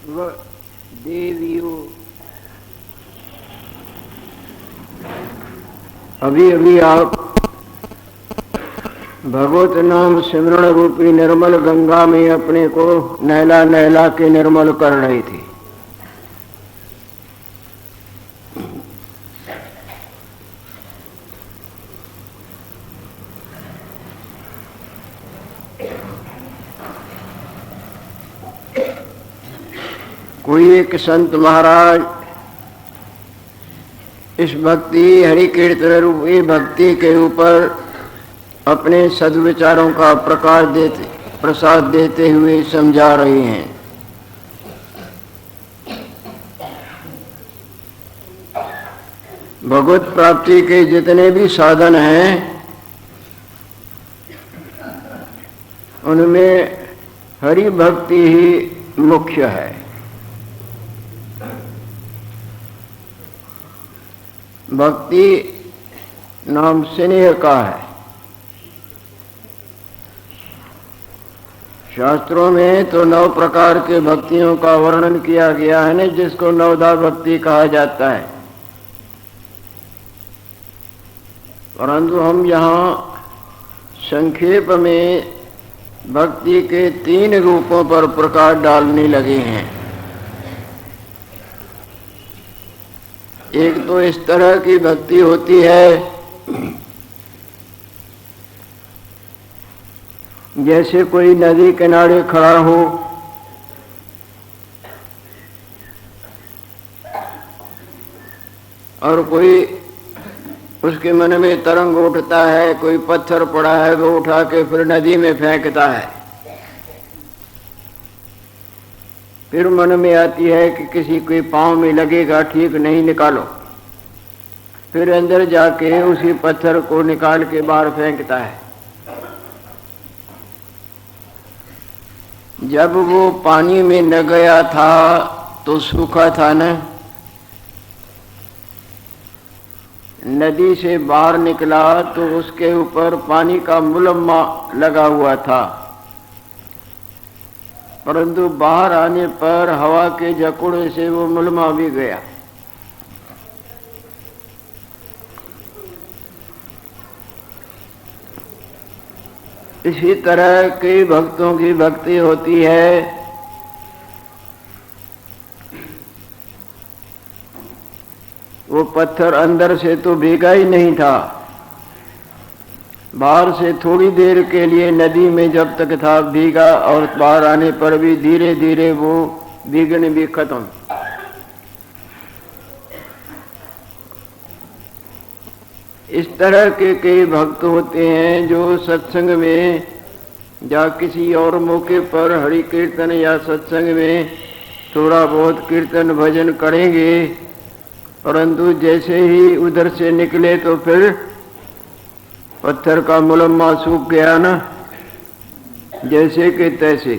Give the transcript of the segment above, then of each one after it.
व देवियों, अभी अभी आप भगवत नाम सिमरण रूपी निर्मल गंगा में अपने को नहला नहला के निर्मल कर रही थी। कोई एक संत महाराज इस भक्ति हरि कीर्तन रूपी भक्ति के ऊपर अपने सद्विचारों का प्रसाद देते हुए समझा रहे हैं। भगवत प्राप्ति के जितने भी साधन हैं उनमें हरि भक्ति ही मुख्य है। भक्ति नाम स्नेह का है। शास्त्रों में तो 9 प्रकार के भक्तियों का वर्णन किया गया है न, जिसको नवधा भक्ति कहा जाता है। परंतु हम यहाँ संक्षेप में भक्ति के 3 रूपों पर प्रकाश डालने लगे हैं। एक तो इस तरह की भक्ति होती है जैसे कोई नदी किनारे खड़ा हो और कोई उसके मन में तरंग उठता है, कोई पत्थर पड़ा है वो उठा के फिर नदी में फेंकता है। फिर मन में आती है कि किसी के पांव में लगेगा, ठीक नहीं, निकालो। फिर अंदर जाके उसी पत्थर को निकाल के बाहर फेंकता है। जब वो पानी में न गया था तो सूखा था न, नदी से बाहर निकला तो उसके ऊपर पानी का मुलम्मा लगा हुआ था, परंतु बाहर आने पर हवा के झकोड़े से वो मुलम्मा भी गया। इसी तरह के भक्तों की भक्ति होती है। वो पत्थर अंदर से तो भीगा ही नहीं था, बाहर से थोड़ी देर के लिए नदी में जब तक था भीगा, और बाहर आने पर भी धीरे धीरे वो भीगने भी खत्म। इस तरह के कई भक्त होते हैं जो सत्संग में या किसी और मौके पर हरि कीर्तन या सत्संग में थोड़ा बहुत कीर्तन भजन करेंगे, परंतु जैसे ही उधर से निकले तो फिर पत्थर का मुलम्मा सूख गया ना, जैसे कि तैसे।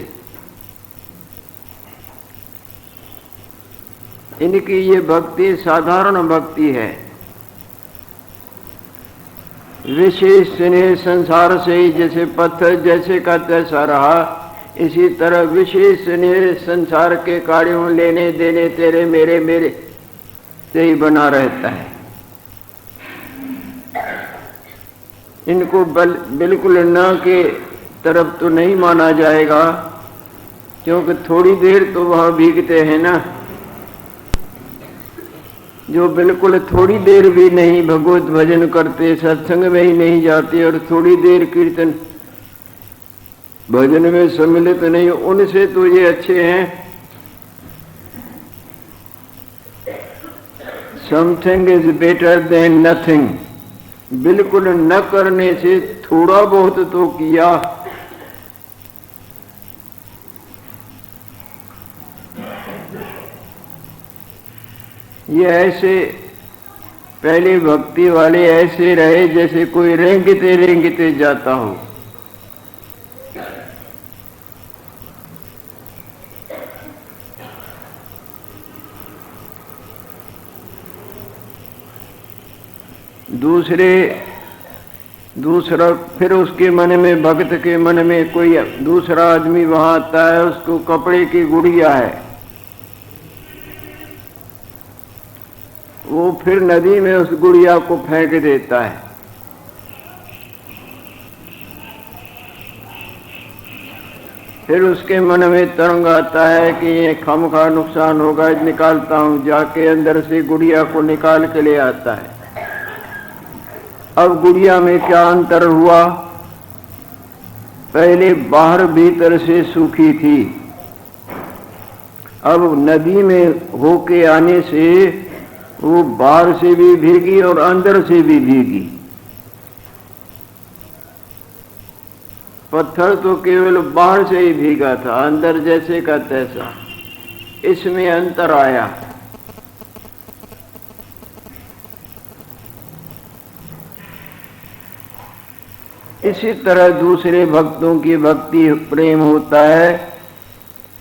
इनकी ये भक्ति साधारण भक्ति है। विशेष स्नेह संसार से ही जैसे पत्थर जैसे का तैसा रहा, इसी तरह विशेष स्नेह संसार के कार्यों लेने देने तेरे मेरे से ही बना रहता है। इनको बिल्कुल न के तरफ तो नहीं माना जाएगा, क्योंकि थोड़ी देर तो वह भीगते हैं ना। जो बिल्कुल थोड़ी देर भी नहीं भगवत भजन करते, सत्संग में ही नहीं जाते और थोड़ी देर कीर्तन भजन में सम्मिलित नहीं, उनसे तो ये अच्छे हैं। Something is better than nothing. बिल्कुल न करने से थोड़ा बहुत तो किया। ये ऐसे पहले भक्ति वाले ऐसे रहे जैसे कोई रेंगते रेंगते जाता हो। दूसरा फिर उसके मन में, भक्त के मन में कोई दूसरा आदमी वहां आता है, उसको कपड़े की गुड़िया है, वो फिर नदी में उस गुड़िया को फेंक देता है। फिर उसके मन में तरंग आता है कि ये खामखा नुकसान होगा, निकालता हूं। जाके अंदर से गुड़िया को निकाल के ले आता है। अब गुड़िया में क्या अंतर हुआ? पहले बाहर भीतर से सूखी थी, अब नदी में होके आने से वो बाहर से भी भीगी और अंदर से भी भीगी। पत्थर तो केवल बाहर से ही भीगा था, अंदर जैसे का तैसा। इसमें अंतर आया। इसी तरह दूसरे भक्तों की भक्ति प्रेम होता है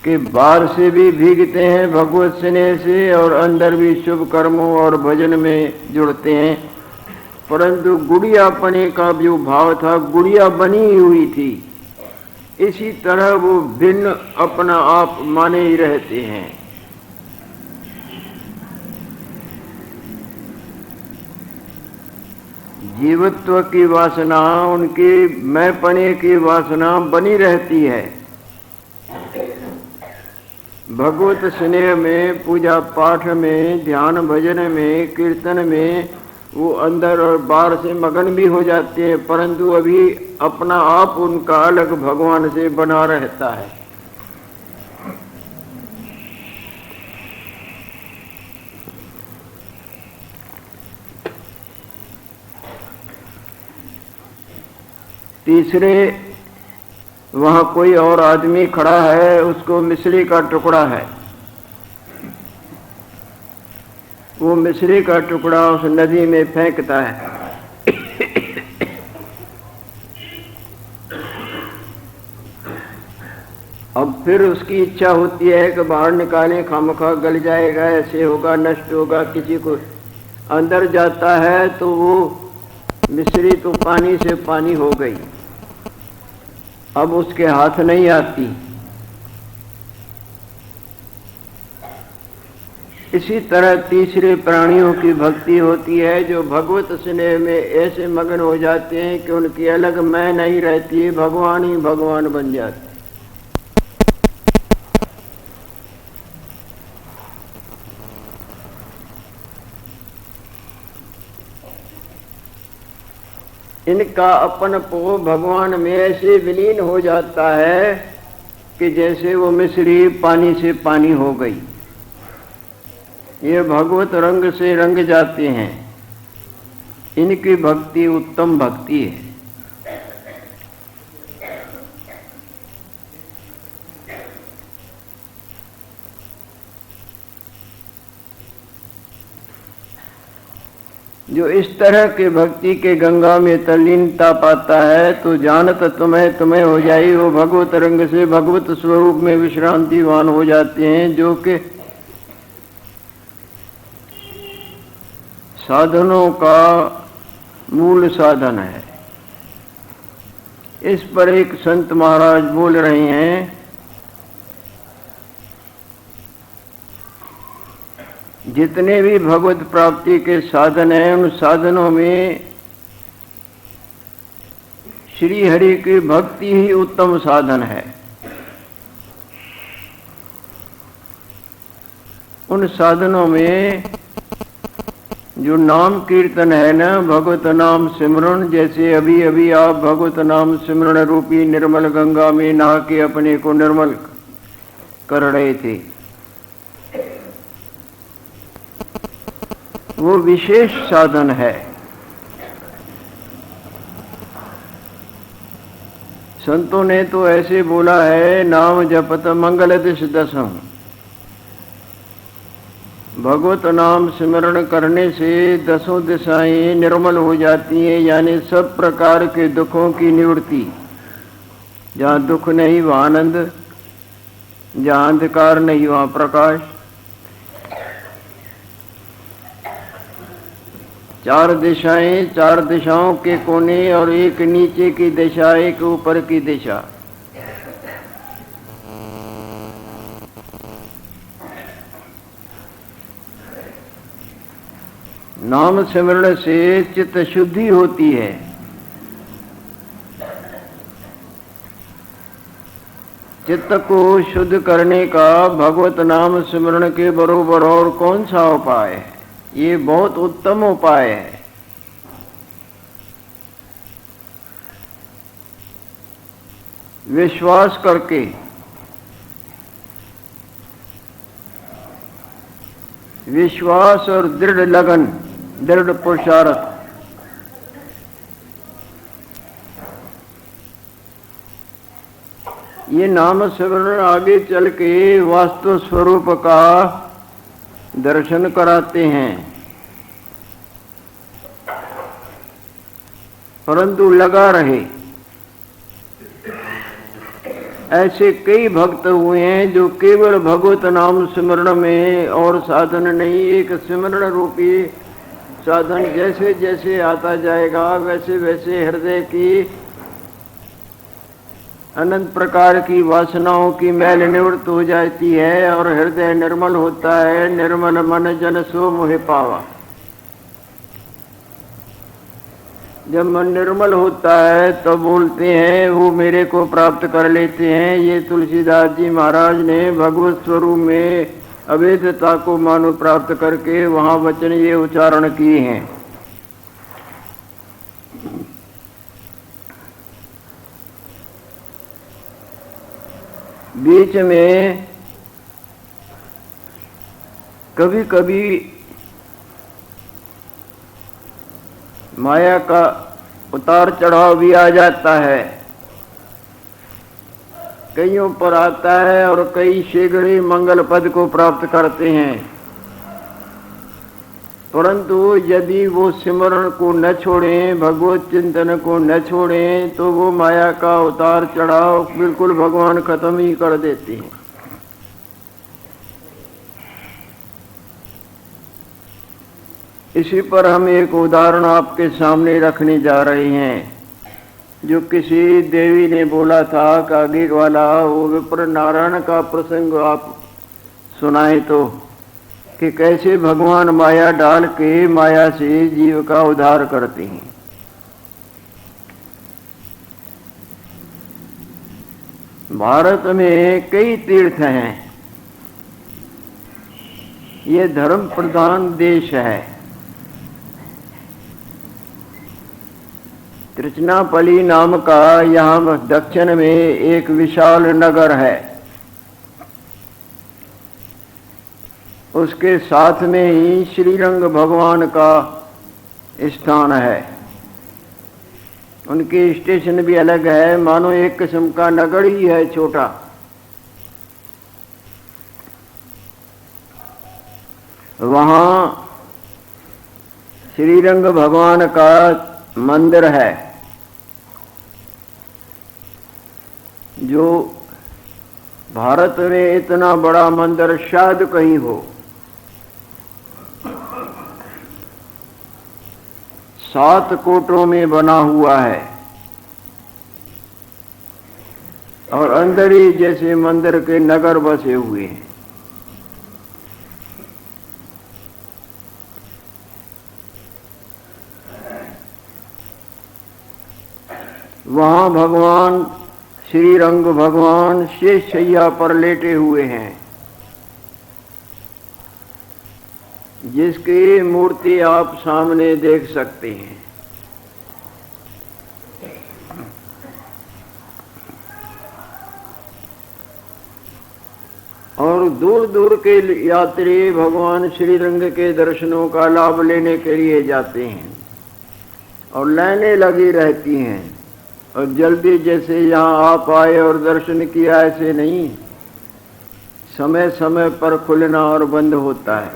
कि बाहर से भी भीगते हैं भगवत स्नेह से और अंदर भी शुभ कर्मों और भजन में जुड़ते हैं। परंतु गुड़ियापने का जो भाव था, गुड़िया बनी हुई थी, इसी तरह वो भिन्न अपना आप माने ही रहते हैं। जीवत्व की वासना, उनकी मैंपने की वासना बनी रहती है। भगवत स्नेह में, पूजा पाठ में, ध्यान भजन में, कीर्तन में वो अंदर और बाहर से मगन भी हो जाते हैं, परंतु अभी अपना आप उनका अलग भगवान से बना रहता है। तीसरे, वहां कोई और आदमी खड़ा है, उसको मिश्री का टुकड़ा है। वो मिश्री का टुकड़ा उस नदी में फेंकता है। अब फिर उसकी इच्छा होती है कि बाहर निकालें, खामखा गल जाएगा, ऐसे होगा, नष्ट होगा। किसी को अंदर जाता है तो वो मिश्री तो पानी से पानी हो गई, अब उसके हाथ नहीं आती। इसी तरह तीसरे प्राणियों की भक्ति होती है जो भगवत स्नेह में ऐसे मगन हो जाते हैं कि उनकी अलग मैं नहीं रहती है, भगवान ही भगवान बन जाते। इनका अपनपो भगवान में ऐसे विलीन हो जाता है कि जैसे वो मिश्री पानी से पानी हो गई। ये भगवत रंग से रंग जाते हैं। इनकी भक्ति उत्तम भक्ति है। जो इस तरह के भक्ति के गंगा में तल्लीनता पाता है तो जानत तुम्हें हो जाई, वो भगवत रंग से भगवत स्वरूप में विश्रांतिवान हो जाते हैं, जो कि साधनों का मूल साधन है। इस पर एक संत महाराज बोल रहे हैं, जितने भी भगवत प्राप्ति के साधन हैं, उन साधनों में श्री हरि की भक्ति ही उत्तम साधन है। उन साधनों में जो नाम कीर्तन है ना, भगवत नाम सिमरन, जैसे अभी अभी आप भगवत नाम सिमरन रूपी निर्मल गंगा में नहा के अपने को निर्मल कर रहे थे, वो विशेष साधन है। संतों ने तो ऐसे बोला है, नाम जपत मंगल दिश दसम। भगवत नाम सिमरण करने से दसों दिशाएं निर्मल हो जाती हैं, यानी सब प्रकार के दुखों की निवृत्ति। जहाँ दुख नहीं वहाँ आनंद, जहाँ अंधकार नहीं वहाँ प्रकाश। चार दिशाएं, चार दिशाओं के कोने और एक नीचे की दिशा, एक ऊपर की दिशा। नाम सिमरण से चित्त शुद्धि होती है। चित्त को शुद्ध करने का भगवत नाम सिमरण के बरोबर और कौन सा उपाय है? ये बहुत उत्तम उपाय है। विश्वास करके, विश्वास और दृढ़ लगन, दृढ़ पुरुषार्थ, ये नाम सिमरण आगे चल के वास्तव स्वरूप का दर्शन कराते हैं। परंतु लगा रहे। ऐसे कई भक्त हुए हैं जो केवल भगवत नाम सिमरण में, और साधन नहीं, एक सिमरण रूपी साधन जैसे जैसे आता जाएगा वैसे वैसे हृदय की अनंत प्रकार की वासनाओं की मैल निवृत्त हो जाती है और हृदय निर्मल होता है। निर्मल मन जन सो मोहि पावा। जब मन निर्मल होता है तो बोलते हैं वो मेरे को प्राप्त कर लेते हैं। ये तुलसीदास जी महाराज ने भगवत स्वरूप में अभेदता को मानो प्राप्त करके वहां वचन ये उच्चारण किए हैं। बीच में कभी कभी माया का उतार चढ़ाव भी आ जाता है, कईयों पर आता है और कई शीघ्र मंगल पद को प्राप्त करते हैं। परंतु यदि वो सिमरण को न छोड़ें, भगवत चिंतन को न छोड़ें, तो वो माया का उतार चढ़ाव बिल्कुल भगवान खत्म ही कर देते हैं। इसी पर हम एक उदाहरण आपके सामने रखने जा रहे हैं, जो किसी देवी ने बोला था कि आगे वाला वो विप्र नारायण का प्रसंग आप सुनाए तो, कि कैसे भगवान माया डाल के माया से जीव का उद्धार करते हैं। भारत में कई तीर्थ हैं, ये धर्म प्रधान देश है। त्रिचनापल्ली नाम का यहाँ दक्षिण में एक विशाल नगर है, उसके साथ में ही श्रीरंग भगवान का स्थान है। उनके स्टेशन भी अलग है, मानो एक किस्म का नगर ही है छोटा। वहाँ श्रीरंग भगवान का मंदिर है, जो भारत में इतना बड़ा मंदिर शायद कहीं हो। 7 कोटरों में बना हुआ है और अंदर ही जैसे मंदिर के नगर बसे हुए हैं। वहाँ भगवान श्रीरंग भगवान शेष शैया पर लेटे हुए हैं, जिसकी मूर्ति आप सामने देख सकते हैं। और दूर दूर के यात्री भगवान श्रीरंग के दर्शनों का लाभ लेने के लिए जाते हैं और लाइनें लगी रहती हैं। और जल्दी जैसे यहाँ आप आए और दर्शन किया ऐसे नहीं, समय समय पर खुलना और बंद होता है।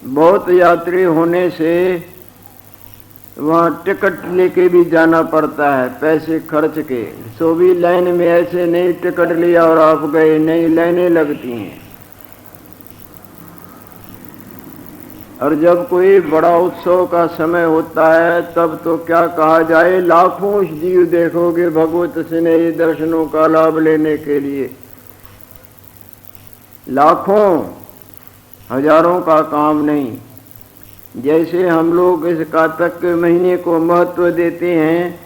बहुत यात्री होने से वहाँ टिकट लेके भी जाना पड़ता है, पैसे खर्च के। सो भी लाइन में ऐसे नहीं टिकट लिया और आप गए, नहीं, लाइनें लगती हैं। और जब कोई बड़ा उत्सव का समय होता है तब तो क्या कहा जाए, लाखों जीव देखोगे भगवत स्नेही दर्शनों का लाभ लेने के लिए, लाखों। हजारों का काम नहीं। जैसे हम लोग इस कार्तिक के महीने को महत्व देते हैं,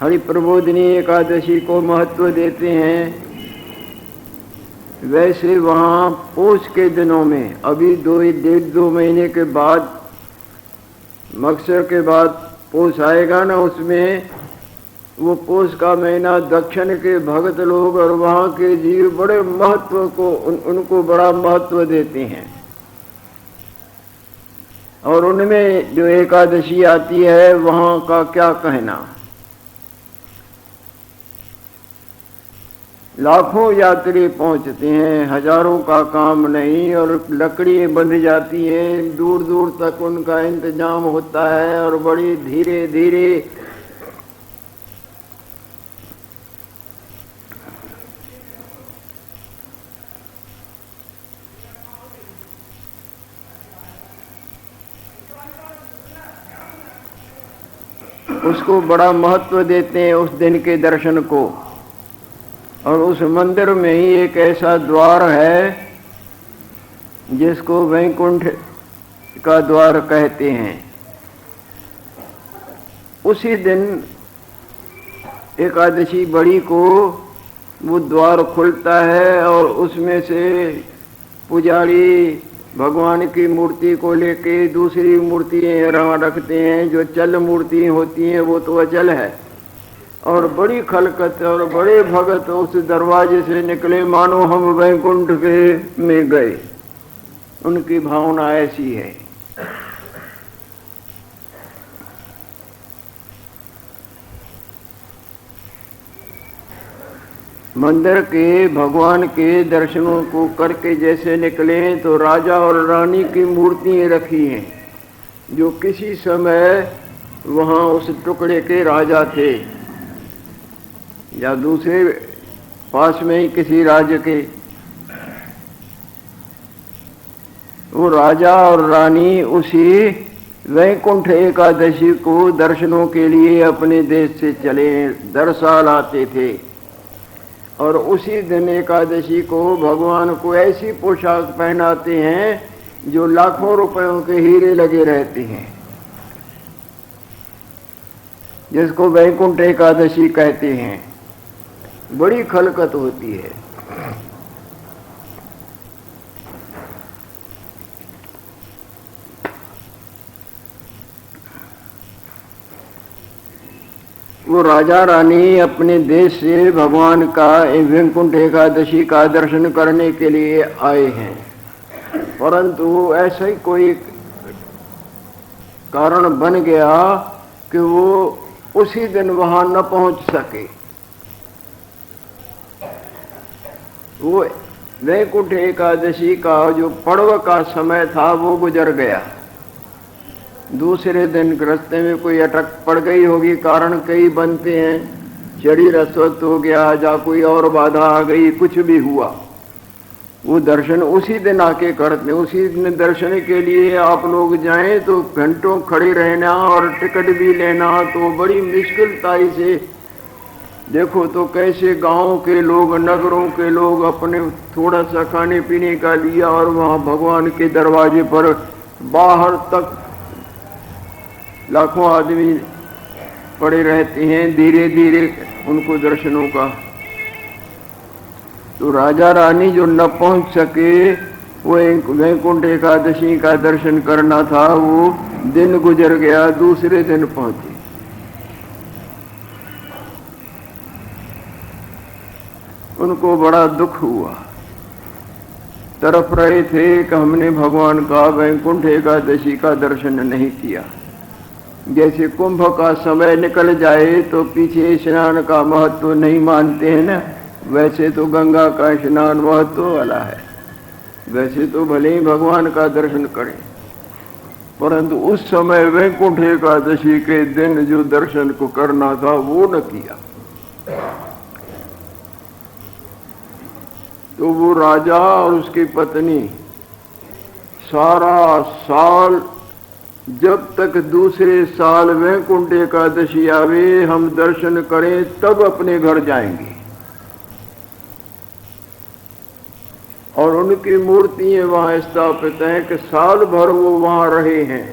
हरि प्रबोधिनी एकादशी को महत्व देते हैं, वैसे वहाँ पौष के दिनों में अभी 1.5-2 महीने के बाद, मक्सर के बाद पौष आएगा ना, उसमें वो पौष का महीना दक्षिण के भगत लोग और वहाँ के जीव बड़े महत्व को उनको बड़ा महत्व देते हैं। और उनमें जो एकादशी आती है वहाँ का क्या कहना। लाखों यात्री पहुंचते हैं, हजारों का काम नहीं, और लकड़ी बंध जाती है, दूर दूर तक उनका इंतजाम होता है और बड़ी धीरे धीरे उसको बड़ा महत्व देते हैं उस दिन के दर्शन को। और उस मंदिर में ही एक ऐसा द्वार है जिसको वैकुंठ का द्वार कहते हैं। उसी दिन एकादशी बड़ी को वो द्वार खुलता है और उसमें से पुजारी भगवान की मूर्ति को लेके दूसरी मूर्तियाँ रखते हैं। जो चल मूर्ति होती हैं वो तो अचल है, और बड़ी खलकत और बड़े भगत उस दरवाजे से निकले मानो हम वैकुंठ के में गए। उनकी भावना ऐसी है। मंदिर के भगवान के दर्शनों को करके जैसे निकले तो राजा और रानी की मूर्तियां रखी हैं, जो किसी समय वहाँ उस टुकड़े के राजा थे या दूसरे पास में ही किसी राज्य के। वो राजा और रानी उसी वैकुंठ एकादशी को दर्शनों के लिए अपने देश से चले, दर साल आते थे। और उसी दिन एकादशी को भगवान को ऐसी पोशाक पहनाते हैं जो लाखों रुपयों के हीरे लगे रहते हैं, जिसको वैकुंठ एकादशी कहते हैं। बड़ी खलकत होती है। वो राजा रानी अपने देश से भगवान का वैकुंठ एकादशी का दर्शन करने के लिए आए हैं, परंतु ऐसा ही कोई कारण बन गया कि वो उसी दिन वहां न पहुंच सके। वो वैकुंठ एकादशी का जो पर्व का समय था वो गुजर गया। दूसरे दिन रास्ते में कोई अटक पड़ गई होगी, कारण कई बनते हैं, शरीर अस्वस्थ हो गया या कोई और बाधा आ गई, कुछ भी हुआ। वो दर्शन उसी दिन आके करते। उसी दिन दर्शन के लिए आप लोग जाएं तो घंटों खड़े रहना और टिकट भी लेना तो बड़ी मुश्किलताई से। देखो तो कैसे गांव के लोग, नगरों के लोग अपने थोड़ा सा खाने पीने का लिया और वहाँ भगवान के दरवाजे पर बाहर तक लाखों आदमी पड़े रहते हैं, धीरे धीरे उनको दर्शनों का। तो राजा रानी जो न पहुंच सके, वो वैकुंठ एकादशी का दर्शन करना था, वो दिन गुजर गया, दूसरे दिन पहुंचे। उनको बड़ा दुख हुआ, तरफ रहे थे कि हमने भगवान का वैकुंठ एकादशी का दर्शन नहीं किया। जैसे कुंभ का समय निकल जाए तो पीछे स्नान का महत्व नहीं मानते हैं ना, वैसे तो गंगा का स्नान महत्व वाला है। वैसे तो भले ही भगवान का दर्शन करें, परंतु उस समय वैकुंठ एकादशी के दिन जो दर्शन को करना था वो न किया। तो वो राजा और उसकी पत्नी सारा साल, जब तक दूसरे साल वैकुंठ एकादशी आवे हम दर्शन करें तब अपने घर जाएंगे। और उनकी मूर्तियां वहां स्थापित हैं कि साल भर वो वहां रहे हैं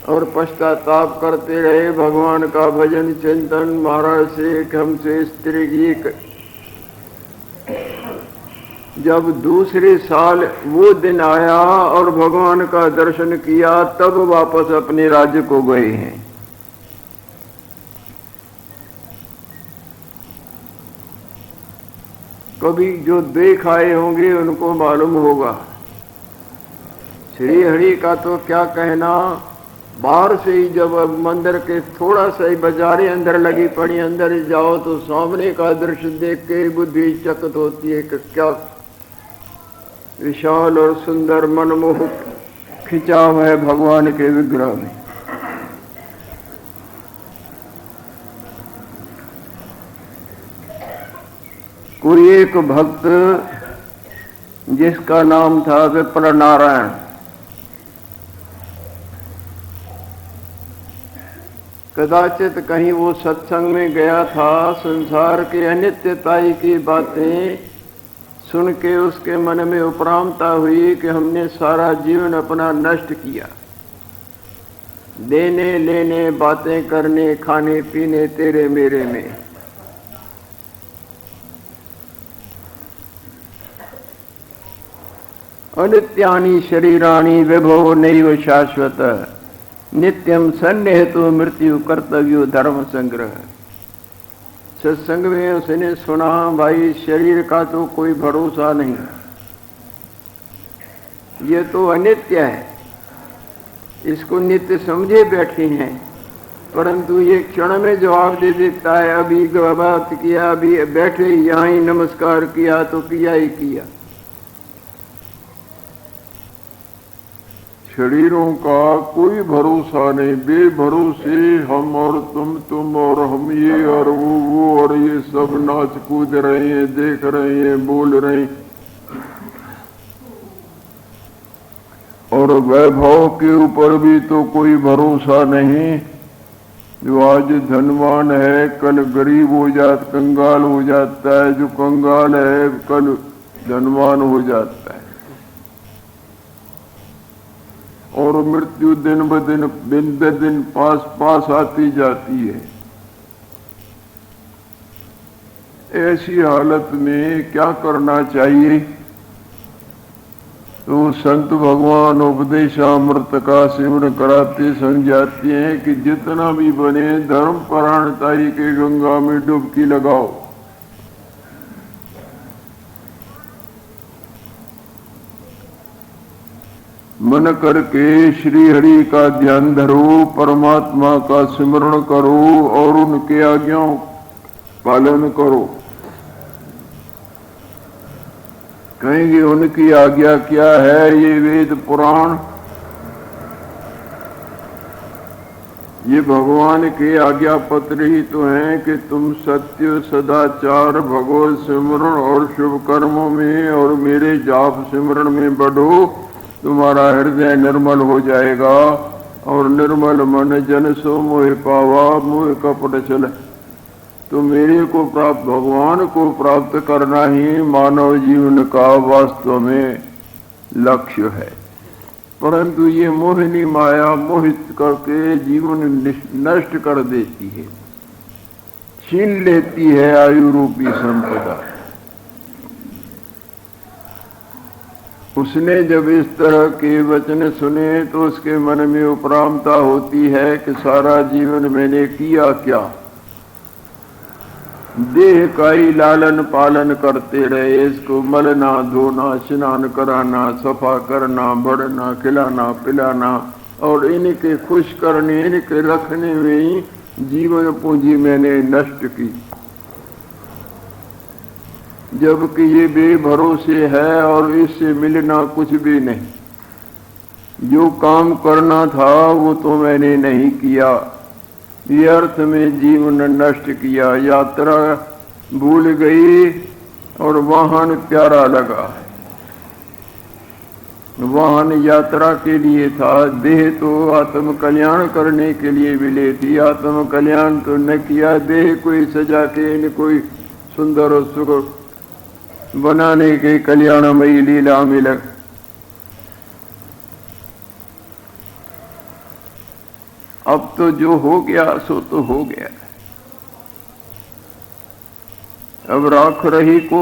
और पश्चाताप करते रहे, भगवान का भजन चिंतन, महाराज से हमसे स्त्री की। जब दूसरे साल वो दिन आया और भगवान का दर्शन किया, तब वापस अपने राज्य को गए हैं। कभी जो देख आए होंगे उनको मालूम होगा। श्री हरि का तो क्या कहना, बाहर से ही जब मंदिर के थोड़ा सा ही बाजारें अंदर लगी पड़ी, अंदर जाओ तो सामने का दृश्य देख के बुद्धि चकित होती है कि क्या विशाल और सुंदर मनमोहक खिंचाव है भगवान के विग्रह में। कोई एक भक्त जिसका नाम था विप्र नारायण, कदाचित कहीं वो सत्संग में गया था। संसार के अनित्यताई की बातें सुन के उसके मन में उपरामता हुई कि हमने सारा जीवन अपना नष्ट किया, देने लेने, बातें करने, खाने पीने तेरे मेरे में। अनित्यानि शरीराणि विभो नैव शाश्वत, नित्यम सन्निहितो मृत्यु कर्तव्यो धर्म संग्रह। सत्संग में उसने सुना, भाई शरीर का तो कोई भरोसा नहीं, ये तो अनित्य है, इसको नित्य समझे बैठे हैं, परंतु ये क्षण में जवाब दे देता है। अभी बात किया, अभी बैठे यहाँ ही नमस्कार किया तो किया ही किया। शरीरों का कोई भरोसा नहीं, बेभरोसे हम और तुम और हम, ये और वो और ये सब नाच कूद रहे हैं, देख रहे हैं, बोल रहे हैं। और वैभव के ऊपर भी तो कोई भरोसा नहीं। जो आज धनवान है कल गरीब हो जाता, कंगाल हो जाता है, जो कंगाल है कल धनवान हो जाता है। और मृत्यु दिन ब दिन पास पास आती जाती है। ऐसी हालत में क्या करना चाहिए? तो संत भगवान उपदेशामृत का सिमरन कराते समझाते हैं कि जितना भी बने धर्म परायणताई के गंगा में डुबकी लगाओ। मन करके श्री हरि का ध्यान धरो, परमात्मा का सिमरण करो और उनके आज्ञाओं पालन करो। कहेंगे उनकी आज्ञा क्या है? ये वेद पुराण, ये भगवान के आज्ञा पत्र ही तो हैं कि तुम सत्य, सदाचार, भगवत सिमरण और शुभ कर्मों में और मेरे जाप सिमरण में बढ़ो। तुम्हारा हृदय निर्मल हो जाएगा। और निर्मल मन जन सो मोह पावा, मोह कपट चले। तो मेरे को प्राप्त, भगवान को प्राप्त करना ही मानव जीवन का वास्तव में लक्ष्य है। परंतु ये मोहिनी माया मोहित करके जीवन नष्ट कर देती है, छीन लेती है आयु रूपी संपदा। उसने जब इस तरह के वचन सुने तो उसके मन में उपरामता होती है कि सारा जीवन मैंने किया क्या? देह का ही लालन पालन करते रहे, इसको मलना, धोना, स्नान कराना, सफा करना, बढ़ना, खिलाना पिलाना और इनके खुश करने, इनके रखने में ही जीवन पूंजी मैंने नष्ट की। जबकि ये बेभरोसे है और इससे मिलना कुछ भी नहीं। जो काम करना था वो तो मैंने नहीं किया, व्यर्थ में जीवन नष्ट किया। यात्रा भूल गई और वाहन प्यारा लगा। वाहन यात्रा के लिए था, देह तो आत्म कल्याण करने के लिए मिले थी। आत्म कल्याण तो न किया, देह कोई सजा के न कोई सुंदर और सुख बनाने के कल्याणमयी लीला में लग। अब तो जो हो गया सो तो हो गया। अब राख रही को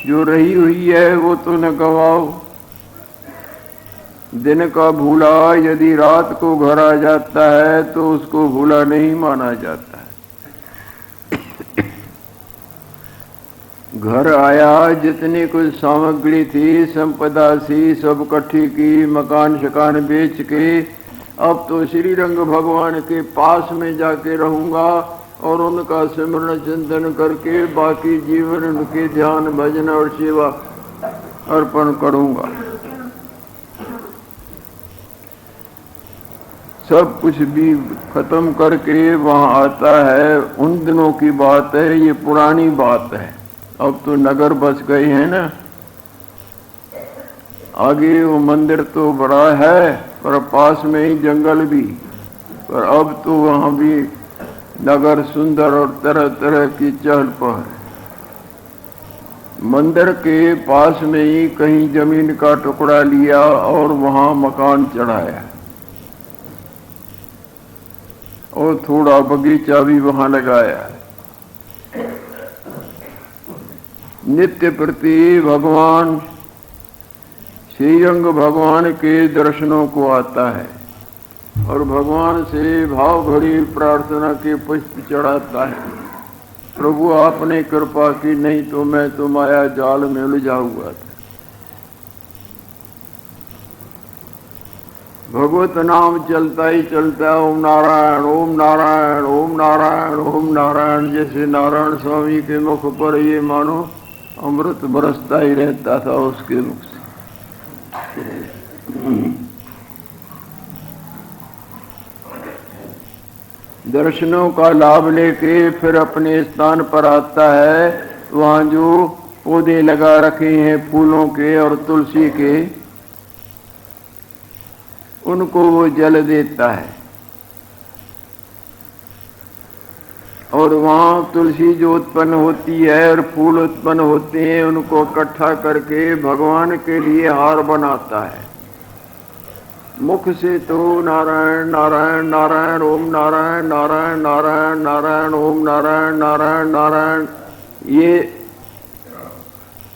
जो रही हुई है वो तो न गवाओ। दिन का भूला यदि रात को घर आ जाता है तो उसको भूला नहीं माना जाता है। घर आया, जितनी कुछ सामग्री थी, संपदा थी, सब इकट्ठी की, मकान शकान बेच के अब तो श्री रंग भगवान के पास में जाके रहूंगा और उनका सिमरण चिंतन करके बाकी जीवन उनके ध्यान भजन और सेवा अर्पण करूंगा। सब कुछ भी खत्म करके वहां आता है। उन दिनों की बात है, ये पुरानी बात है। अब तो नगर बस गए हैं ना। आगे वो मंदिर तो बड़ा है पर पास में ही जंगल भी, पर अब तो वहां भी नगर सुंदर और तरह तरह की चहल पहल। मंदिर के पास में ही कहीं जमीन का टुकड़ा लिया और वहां मकान चढ़ाया और थोड़ा बगीचा भी वहां लगाया। नित्य प्रति भगवान श्रीरंग भगवान के दर्शनों को आता है और भगवान से भाव भरी प्रार्थना के पुष्प चढ़ाता है। प्रभु आपने कृपा की, नहीं तो मैं तो माया जाल में उलझा हुआ था। भगवत नाम चलता ही चलता, ओम नारायण ओम नारायण ओम नारायण ओम नारायण। जैसे नारायण स्वामी के मुख पर ये मानो अमृत बरसता ही रहता था उसके मुख से। दर्शनों का लाभ लेके फिर अपने स्थान पर आता है। वहां जो पौधे लगा रखे हैं फूलों के और तुलसी के, उनको वो जल देता है और वहां तुलसी जो उत्पन्न होती है और फूल उत्पन्न होते हैं उनको इकट्ठा करके भगवान के लिए हार बनाता है। मुख से तो नारायण नारायण नारायण ओम नारायण नारायण नारायण नारायण ओम नारायण नारायण नारायण, ये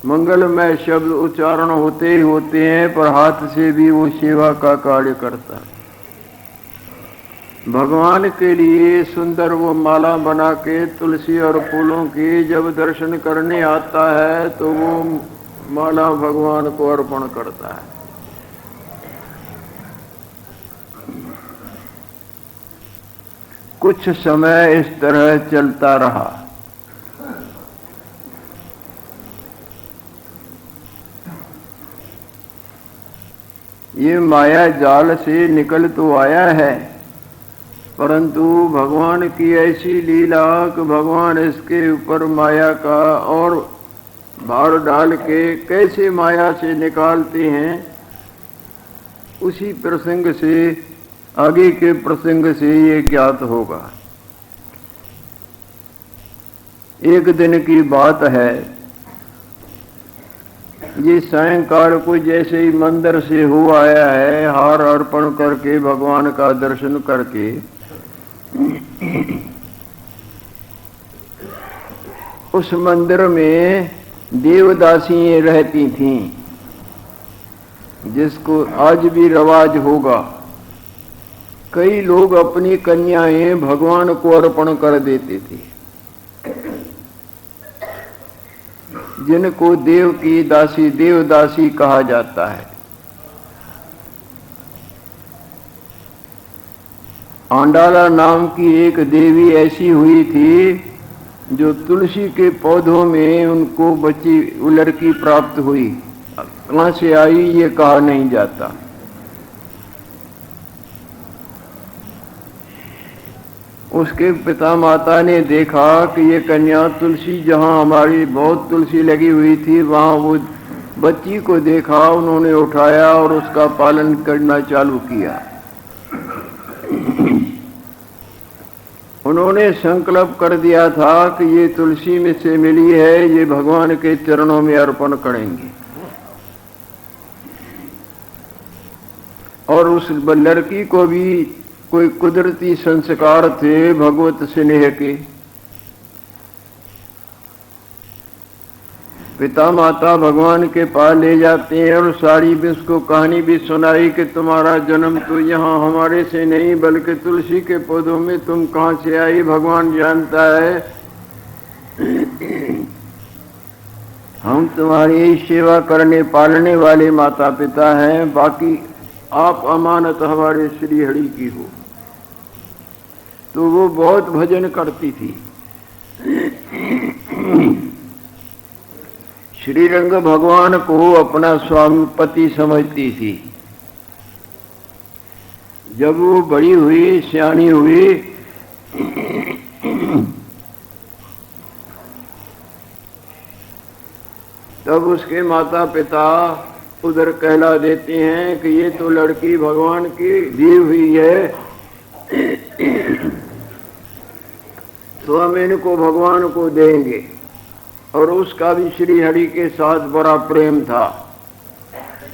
मंगलमय शब्द उच्चारण होते ही होते हैं, पर हाथ से भी वो सेवा का कार्य करता है। भगवान के लिए सुंदर वो माला बना के तुलसी और फूलों की जब दर्शन करने आता है तो वो माला भगवान को अर्पण करता है। कुछ समय इस तरह चलता रहा। ये माया जाल से निकल तो आया है, परंतु भगवान की ऐसी लीला कि भगवान इसके ऊपर माया का और भार डाल के कैसे माया से निकालते हैं, उसी प्रसंग से आगे के प्रसंग से ये ज्ञात होगा। एक दिन की बात है, ये सायंकाल को जैसे ही मंदिर से हो आया है, हार अर्पण करके भगवान का दर्शन करके, उस मंदिर में देवदासियां रहती थीं, जिसको आज भी रिवाज होगा। कई लोग अपनी कन्याएं भगवान को अर्पण कर देते थे, जिनको देव की दासी देवदासी कहा जाता है। आंडाला नाम की एक देवी ऐसी हुई थी जो तुलसी के पौधों में उनको बच्ची लड़की प्राप्त हुई। कहां से आई ये कहा नहीं जाता। उसके पिता माता ने देखा कि ये कन्या तुलसी, जहां हमारी बहुत तुलसी लगी हुई थी, वहां वो बच्ची को देखा, उन्होंने उठाया और उसका पालन करना चालू किया। उन्होंने संकल्प कर दिया था कि ये तुलसी में से मिली है, ये भगवान के चरणों में अर्पण करेंगे। और उस लड़की को भी कोई कुदरती संस्कार थे भगवत स्नेह के। पिता माता भगवान के पास ले जाते हैं और सारी भी उसको कहानी भी सुनाई कि तुम्हारा जन्म तो यहाँ हमारे से नहीं बल्कि तुलसी के पौधों में, तुम कहाँ से आई भगवान जानता है। हम तुम्हारी सेवा करने पालने वाले माता पिता हैं, बाकी आप अमानत हमारे श्री हरि की हो। तो वो बहुत भजन करती थी। श्रीरंग भगवान को अपना स्वामी पति समझती थी। जब वो बड़ी हुई, सियानी हुई, तब उसके माता पिता उधर कहला देते हैं कि ये तो लड़की भगवान की दी हुई है, तो हम इनको भगवान को देंगे। और उसका भी श्री हरि के साथ बड़ा प्रेम था,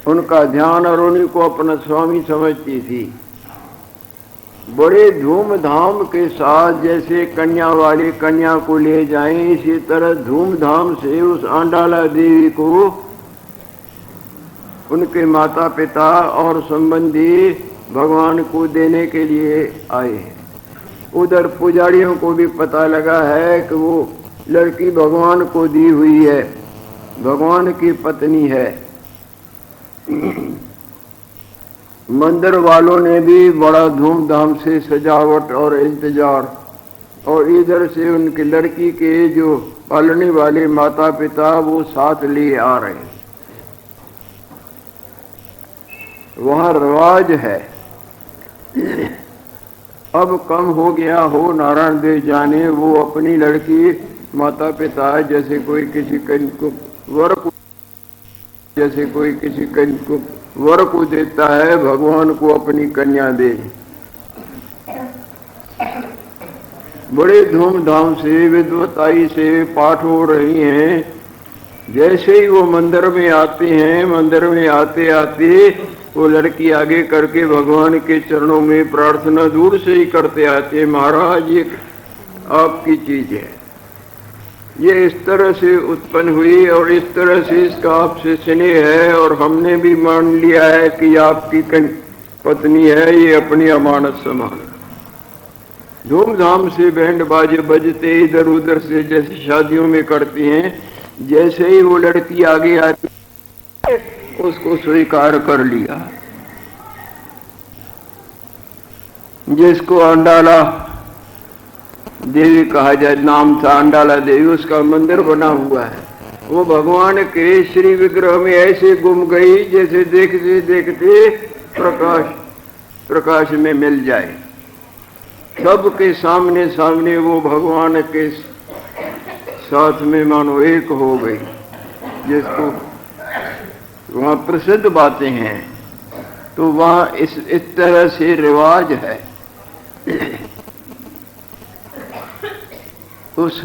उनका ध्यान, और उन्हीं को अपना स्वामी समझती थी। बड़े धूमधाम के साथ जैसे कन्या वाले कन्या को ले जाएं, इसी तरह धूमधाम से उस आंडाला देवी को उनके माता पिता और संबंधी भगवान को देने के लिए आए। उधर पुजारियों को भी पता लगा है कि वो लड़की भगवान को दी हुई है, भगवान की पत्नी है। मंदिर वालों ने भी बड़ा धूमधाम से सजावट और इंतजार, और इधर से उनकी लड़की के जो पालने वाले माता पिता वो साथ लिए आ रहे हैं। वहाँ रिवाज है, अब कम हो गया हो, नारायण देव जाने, वो अपनी लड़की माता पिता जैसे कोई किसी कन्या को वर को, जैसे कोई किसी कन्या को वर को देता है, भगवान को अपनी कन्या दे। बड़े धूमधाम से विद्वताई से पाठ हो रही हैं। जैसे ही वो मंदिर में आते हैं, मंदिर में आते आते वो लड़की आगे करके भगवान के चरणों में प्रार्थना दूर से ही करते आते हैं, महाराज ये आपकी चीज है, ये इस तरह से उत्पन्न हुई और इस तरह से इसका आपसे स्नेह है, और हमने भी मान लिया है कि आपकी पत्नी है, ये अपनी अमानत संभाल। धूमधाम से बैंड बाजे बजते इधर उधर से जैसे शादियों में करती हैं। जैसे ही वो लड़की आगे आती उसको स्वीकार कर लिया। जिसको अंडाला देवी कहा जाए, नाम था अंडाला देवी, उसका मंदिर बना हुआ है। वो भगवान के श्री विग्रह में ऐसे गुम गई जैसे देखते देखते प्रकाश में मिल जाए। सबके सामने सामने वो भगवान के साथ में मानो एक हो गई। जिसको वहाँ प्रसिद्ध बातें हैं, तो वहाँ इस तरह से रिवाज है। उस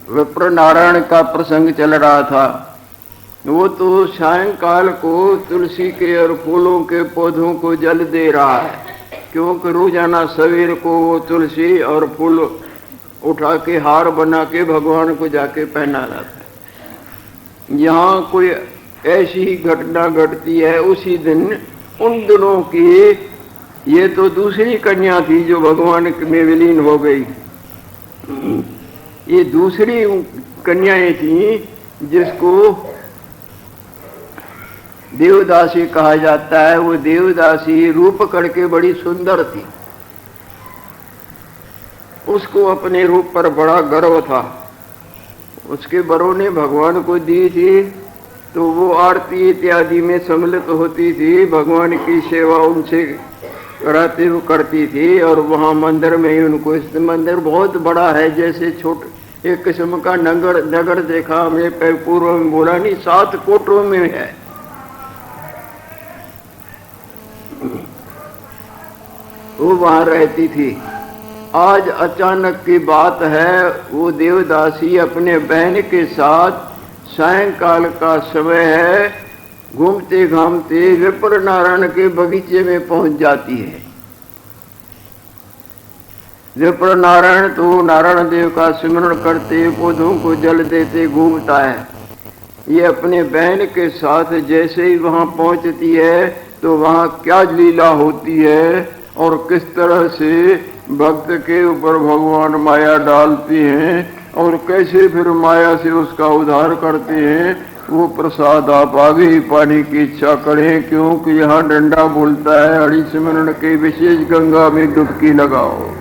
विप्र नारायण का प्रसंग चल रहा था। वो तो सायंकाल को तुलसी के और फूलों के पौधों को जल दे रहा है, क्योंकि रोजाना सवेर को वो तुलसी और फूल उठा के हार बना के भगवान को जाके पहनाना था। यहाँ कोई ऐसी ही घटना घटती है उसी दिन, उन दिनों की ये तो दूसरी कन्या थी जो भगवान में विलीन हो गई। ये दूसरी कन्याएं थी जिसको देवदासी कहा जाता है। वो देवदासी रूप करके बड़ी सुंदर थी, उसको अपने रूप पर बड़ा गर्व था। उसके बड़ों ने भगवान को दी थी, तो वो आरती इत्यादि में सम्मिलित होती थी, भगवान की सेवा उनसे कराते हुए करती थी। और वहाँ मंदिर में ही उनको, इस मंदिर बहुत बड़ा है, जैसे छोटे एक किस्म का नगर देखा हमने पूर्व में बोला नहीं, 7 कोटरों में है। वो वहाँ रहती थी। आज अचानक की बात है, वो देवदासी अपने बहन के साथ सायंकाल का समय है, घूमते घामते विप्र नारायण के बगीचे में पहुंच जाती है। विप्र नारायण तो नारायण देव का स्मरण करते, पौधों को जल देते घूमता है। ये अपने बहन के साथ जैसे ही वहां पहुंचती है तो वहां क्या लीला होती है और किस तरह से भक्त के ऊपर भगवान माया डालते हैं और कैसे फिर माया से उसका उद्धार करते हैं, वो प्रसाद आप आगे ही पाने की इच्छा करें, क्योंकि यहाँ डंडा बोलता है हरि सिमरन के विशेष गंगा में डुबकी लगाओ।